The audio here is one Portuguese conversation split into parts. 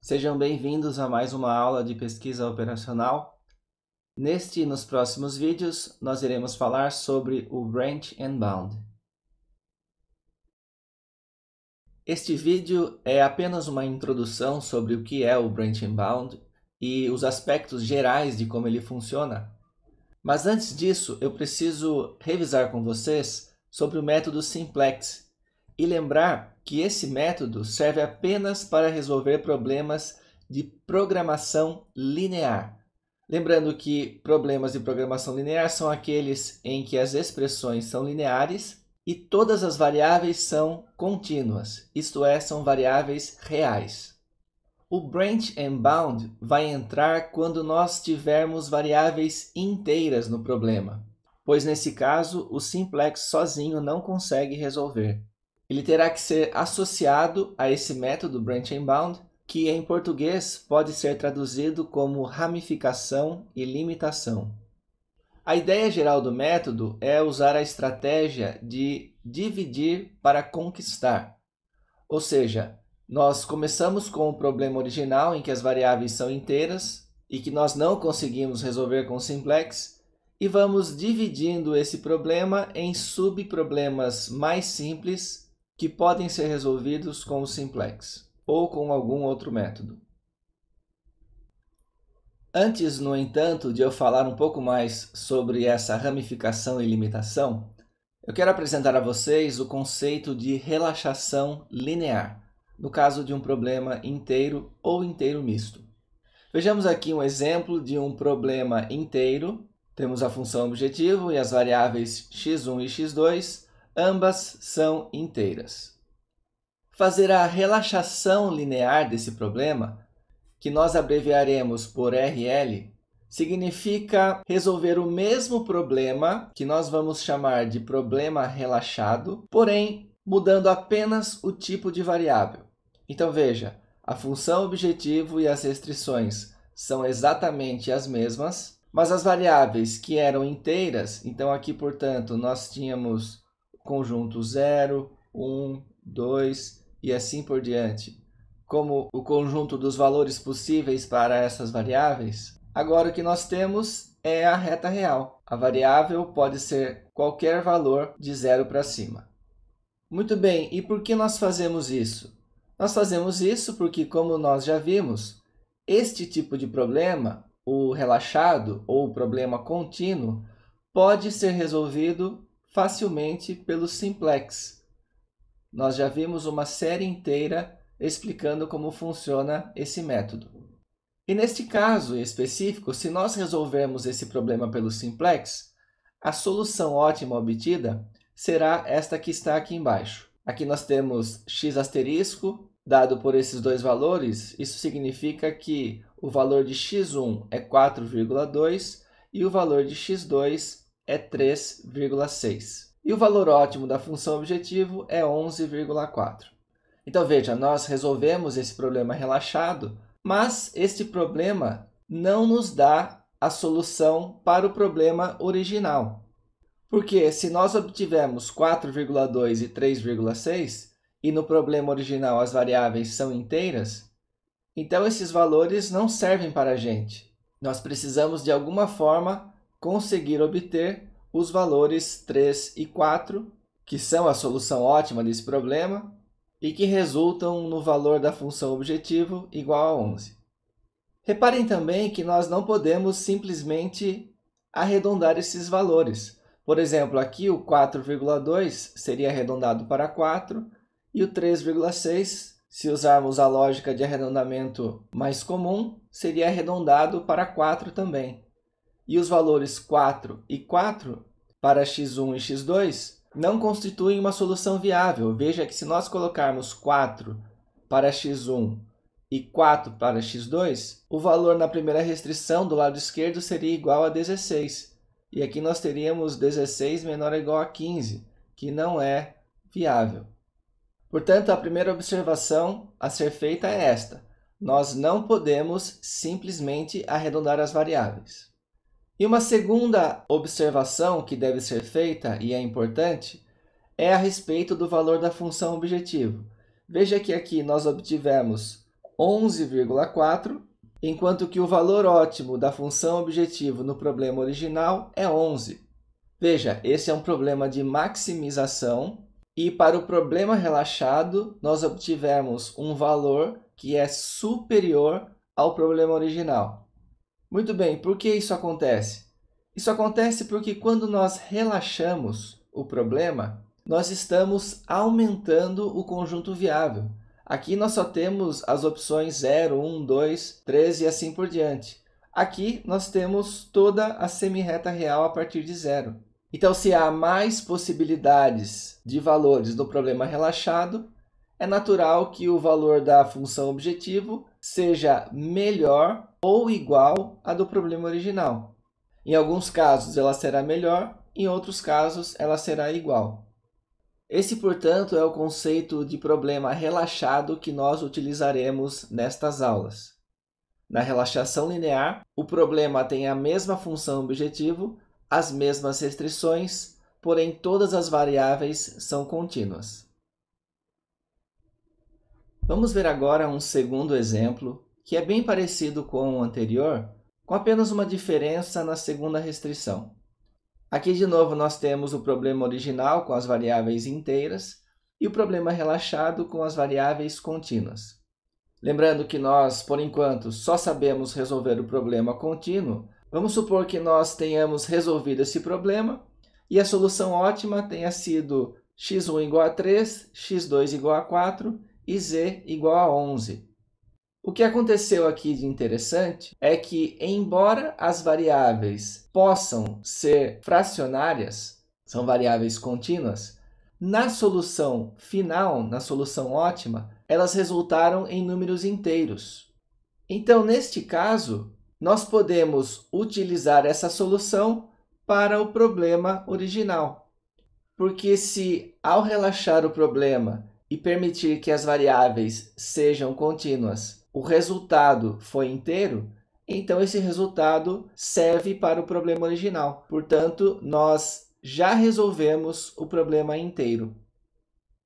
Sejam bem-vindos a mais uma aula de pesquisa operacional. Neste e nos próximos vídeos, nós iremos falar sobre o Branch and Bound. Este vídeo é apenas uma introdução sobre o que é o Branch and Bound e os aspectos gerais de como ele funciona. Mas antes disso, eu preciso revisar com vocês sobre o método Simplex e lembrar que esse método serve apenas para resolver problemas de programação linear. Lembrando que problemas de programação linear são aqueles em que as expressões são lineares e todas as variáveis são contínuas, isto é, são variáveis reais. O Branch and Bound vai entrar quando nós tivermos variáveis inteiras no problema, pois nesse caso o Simplex sozinho não consegue resolver. Ele terá que ser associado a esse método Branch and Bound, que em português pode ser traduzido como ramificação e limitação. A ideia geral do método é usar a estratégia de dividir para conquistar. Ou seja, nós começamos com o problema original em que as variáveis são inteiras e que nós não conseguimos resolver com o Simplex e vamos dividindo esse problema em subproblemas mais simples que podem ser resolvidos com o Simplex ou com algum outro método. Antes, no entanto, de eu falar um pouco mais sobre essa ramificação e limitação, eu quero apresentar a vocês o conceito de relaxação linear, no caso de um problema inteiro ou inteiro misto. Vejamos aqui um exemplo de um problema inteiro. Temos a função objetivo e as variáveis x1 e x2, ambas são inteiras. Fazer a relaxação linear desse problema, que nós abreviaremos por RL, significa resolver o mesmo problema que nós vamos chamar de problema relaxado, porém mudando apenas o tipo de variável. Então veja, a função objetivo e as restrições são exatamente as mesmas, mas as variáveis que eram inteiras, então aqui, portanto, nós tínhamos o conjunto 0, 1, 2 e assim por diante, como o conjunto dos valores possíveis para essas variáveis. Agora o que nós temos é a reta real. A variável pode ser qualquer valor de 0 para cima. Muito bem, e por que nós fazemos isso? Nós fazemos isso porque, como nós já vimos, este tipo de problema, o relaxado ou o problema contínuo, pode ser resolvido facilmente pelo Simplex. Nós já vimos uma série inteira explicando como funciona esse método. E neste caso específico, se nós resolvermos esse problema pelo Simplex, a solução ótima obtida será esta que está aqui embaixo. Aqui nós temos x asterisco, dado por esses dois valores, isso significa que o valor de x1 é 4,2 e o valor de x2 é 3,6. E o valor ótimo da função objetivo é 11,4. Então veja, nós resolvemos esse problema relaxado, mas este problema não nos dá a solução para o problema original. Porque se nós obtivemos 4,2 e 3,6 e no problema original as variáveis são inteiras, então esses valores não servem para a gente. Nós precisamos de alguma forma conseguir obter os valores 3 e 4, que são a solução ótima desse problema, e que resultam no valor da função objetivo igual a 11. Reparem também que nós não podemos simplesmente arredondar esses valores. Por exemplo, aqui o 4,2 seria arredondado para 4 e o 3,6, se usarmos a lógica de arredondamento mais comum, seria arredondado para 4 também. E os valores 4 e 4 para x1 e x2 não constituem uma solução viável. Veja que se nós colocarmos 4 para x1 e 4 para x2, o valor na primeira restrição do lado esquerdo seria igual a 16. E aqui nós teríamos 16 menor ou igual a 15, que não é viável. Portanto, a primeira observação a ser feita é esta. Nós não podemos simplesmente arredondar as variáveis. E uma segunda observação que deve ser feita, e é importante, é a respeito do valor da função objetivo. Veja que aqui nós obtivemos 11,4, enquanto que o valor ótimo da função objetivo no problema original é 11. Veja, esse é um problema de maximização e para o problema relaxado nós obtivemos um valor que é superior ao problema original. Muito bem, por que isso acontece? Isso acontece porque quando nós relaxamos o problema, nós estamos aumentando o conjunto viável. Aqui nós só temos as opções 0, 1, 2, 3 e assim por diante. Aqui nós temos toda a semirreta real a partir de 0. Então, se há mais possibilidades de valores no problema relaxado, é natural que o valor da função objetivo seja melhor ou igual à do problema original. Em alguns casos ela será melhor, em outros casos ela será igual. Esse, portanto, é o conceito de problema relaxado que nós utilizaremos nestas aulas. Na relaxação linear, o problema tem a mesma função objetivo, as mesmas restrições, porém todas as variáveis são contínuas. Vamos ver agora um segundo exemplo, que é bem parecido com o anterior, com apenas uma diferença na segunda restrição. Aqui, de novo, nós temos o problema original com as variáveis inteiras e o problema relaxado com as variáveis contínuas. Lembrando que nós, por enquanto, só sabemos resolver o problema contínuo, vamos supor que nós tenhamos resolvido esse problema e a solução ótima tenha sido x1 igual a 3, x2 igual a 4 e z igual a 11. O que aconteceu aqui de interessante é que, embora as variáveis possam ser fracionárias, são variáveis contínuas, na solução final, na solução ótima, elas resultaram em números inteiros. Então, neste caso, nós podemos utilizar essa solução para o problema original. Porque se, ao relaxar o problema e permitir que as variáveis sejam contínuas, o resultado foi inteiro, então esse resultado serve para o problema original. Portanto, nós já resolvemos o problema inteiro.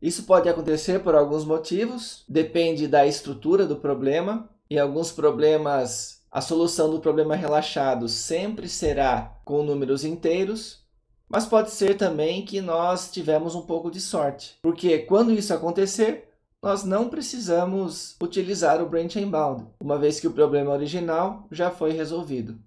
Isso pode acontecer por alguns motivos, depende da estrutura do problema. Em alguns problemas, a solução do problema relaxado sempre será com números inteiros, mas pode ser também que nós tivemos um pouco de sorte, porque quando isso acontecer, nós não precisamos utilizar o branch and bound, uma vez que o problema original já foi resolvido.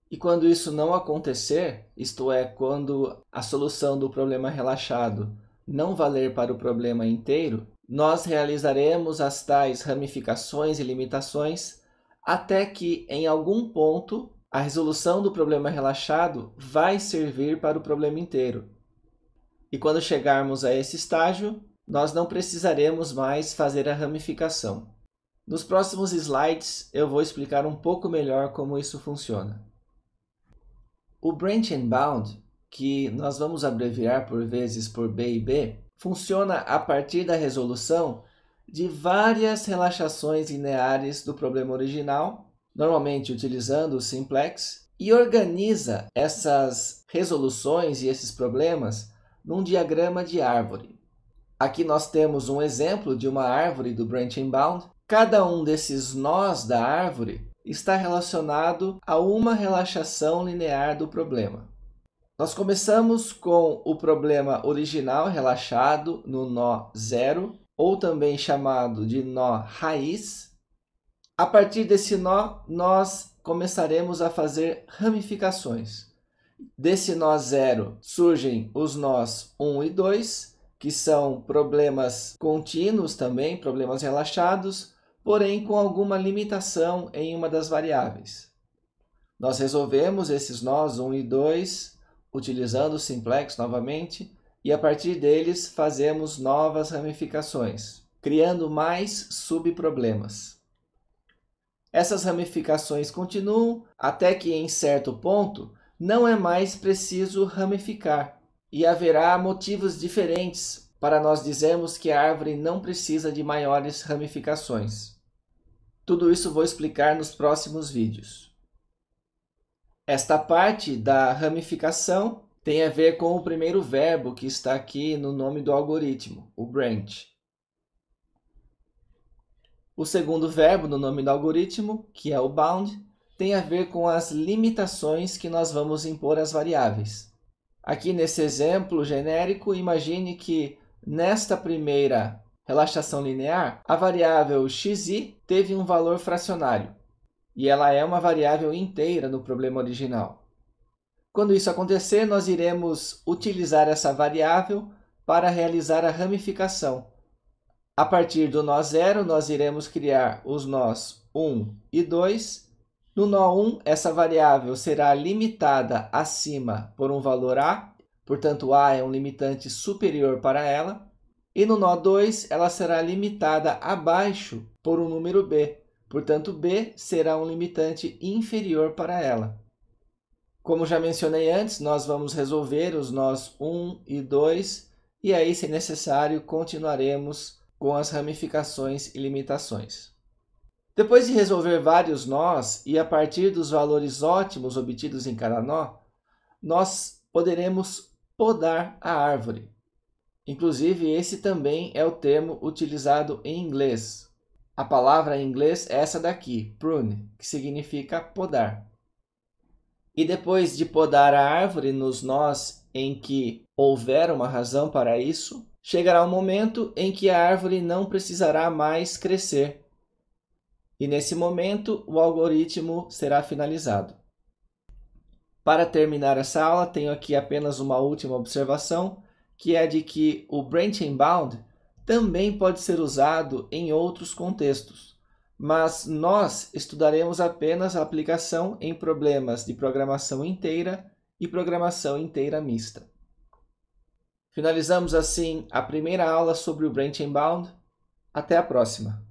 E quando isso não acontecer, isto é, quando a solução do problema relaxado não valer para o problema inteiro, nós realizaremos as tais ramificações e limitações até que, em algum ponto, a resolução do problema relaxado vai servir para o problema inteiro. E quando chegarmos a esse estágio, nós não precisaremos mais fazer a ramificação. Nos próximos slides, eu vou explicar um pouco melhor como isso funciona. O branch and bound, que nós vamos abreviar por vezes por B e B, funciona a partir da resolução de várias relaxações lineares do problema original, normalmente utilizando o simplex, e organiza essas resoluções e esses problemas num diagrama de árvore. Aqui nós temos um exemplo de uma árvore do branch and bound. Cada um desses nós da árvore está relacionado a uma relaxação linear do problema. Nós começamos com o problema original relaxado no nó 0, ou também chamado de nó raiz. A partir desse nó, nós começaremos a fazer ramificações. Desse nó 0 surgem os nós 1 e 2, que são problemas contínuos também, problemas relaxados, porém com alguma limitação em uma das variáveis. Nós resolvemos esses nós 1 e 2 utilizando o simplex novamente e a partir deles fazemos novas ramificações, criando mais subproblemas. Essas ramificações continuam até que em certo ponto não é mais preciso ramificar. E haverá motivos diferentes para nós dizermos que a árvore não precisa de maiores ramificações. Tudo isso vou explicar nos próximos vídeos. Esta parte da ramificação tem a ver com o primeiro verbo que está aqui no nome do algoritmo, o branch. O segundo verbo no nome do algoritmo, que é o bound, tem a ver com as limitações que nós vamos impor às variáveis. Aqui nesse exemplo genérico, imagine que nesta primeira relaxação linear, a variável xi teve um valor fracionário, e ela é uma variável inteira no problema original. Quando isso acontecer, nós iremos utilizar essa variável para realizar a ramificação. A partir do nó 0, nós iremos criar os nós 1 e 2. No nó 1, essa variável será limitada acima por um valor a, portanto, a é um limitante superior para ela. E no nó 2, ela será limitada abaixo por um número b, portanto, b será um limitante inferior para ela. Como já mencionei antes, nós vamos resolver os nós 1 e 2, e aí, se necessário, continuaremos com as ramificações e limitações. Depois de resolver vários nós, e a partir dos valores ótimos obtidos em cada nó, nós poderemos podar a árvore. Inclusive, esse também é o termo utilizado em inglês. A palavra em inglês é essa daqui, prune, que significa podar. E depois de podar a árvore nos nós em que houver uma razão para isso, chegará um momento em que a árvore não precisará mais crescer. E nesse momento, o algoritmo será finalizado. Para terminar essa aula, tenho aqui apenas uma última observação, que é de que o branching bound também pode ser usado em outros contextos, mas nós estudaremos apenas a aplicação em problemas de programação inteira e programação inteira mista. Finalizamos assim a primeira aula sobre o branching bound. Até a próxima!